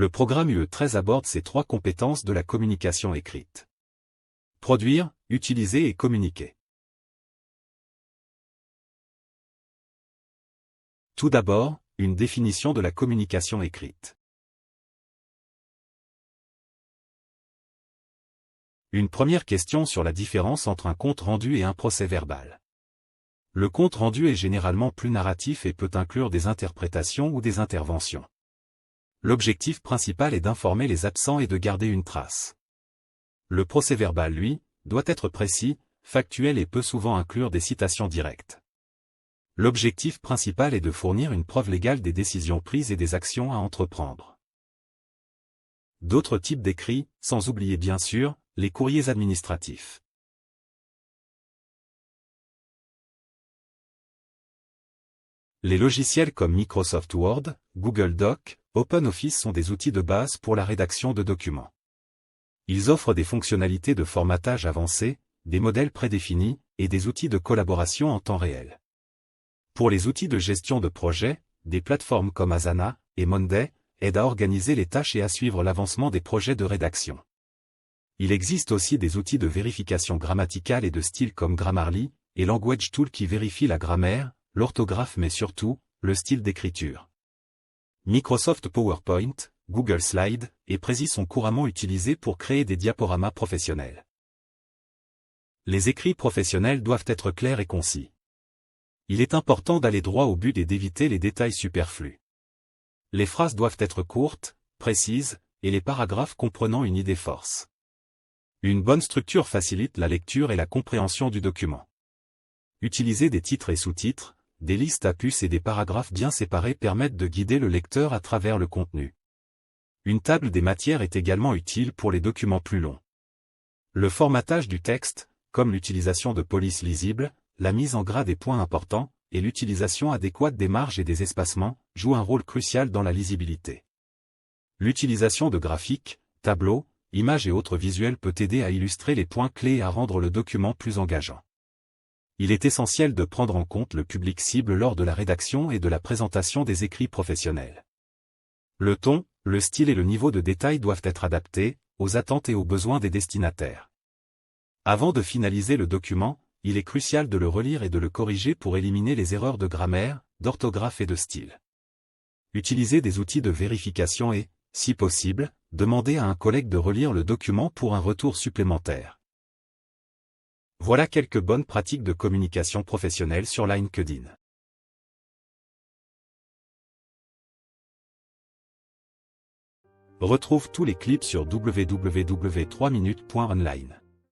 Le programme UE13 aborde ces 3 compétences de la communication écrite. Produire, utiliser et communiquer. Tout d'abord, une définition de la communication écrite. Une première question sur la différence entre un compte rendu et un procès-verbal. Le compte rendu est généralement plus narratif et peut inclure des interprétations ou des interventions. L'objectif principal est d'informer les absents et de garder une trace. Le procès-verbal, lui, doit être précis, factuel et peut souvent inclure des citations directes. L'objectif principal est de fournir une preuve légale des décisions prises et des actions à entreprendre. D'autres types d'écrits, sans oublier bien sûr, les courriers administratifs. Les logiciels comme Microsoft Word, Google Docs, OpenOffice sont des outils de base pour la rédaction de documents. Ils offrent des fonctionnalités de formatage avancées, des modèles prédéfinis, et des outils de collaboration en temps réel. Pour les outils de gestion de projet, des plateformes comme Asana et Monday aident à organiser les tâches et à suivre l'avancement des projets de rédaction. Il existe aussi des outils de vérification grammaticale et de style comme Grammarly et Language Tool qui vérifient la grammaire, l'orthographe mais surtout, le style d'écriture. Microsoft PowerPoint, Google Slides et Prezi sont couramment utilisés pour créer des diaporamas professionnels. Les écrits professionnels doivent être clairs et concis. Il est important d'aller droit au but et d'éviter les détails superflus. Les phrases doivent être courtes, précises, et les paragraphes comprenant une idée force. Une bonne structure facilite la lecture et la compréhension du document. Utiliser des titres et sous-titres, des listes à puces et des paragraphes bien séparés permettent de guider le lecteur à travers le contenu. Une table des matières est également utile pour les documents plus longs. Le formatage du texte, comme l'utilisation de polices lisibles, la mise en gras des points importants, et l'utilisation adéquate des marges et des espacements, jouent un rôle crucial dans la lisibilité. L'utilisation de graphiques, tableaux, images et autres visuels peut aider à illustrer les points clés et à rendre le document plus engageant. Il est essentiel de prendre en compte le public cible lors de la rédaction et de la présentation des écrits professionnels. Le ton, le style et le niveau de détail doivent être adaptés aux attentes et aux besoins des destinataires. Avant de finaliser le document, il est crucial de le relire et de le corriger pour éliminer les erreurs de grammaire, d'orthographe et de style. Utilisez des outils de vérification et, si possible, demandez à un collègue de relire le document pour un retour supplémentaire. Voilà quelques bonnes pratiques de communication professionnelle sur LinkedIn. Retrouve tous les clips sur www.3minutes.online.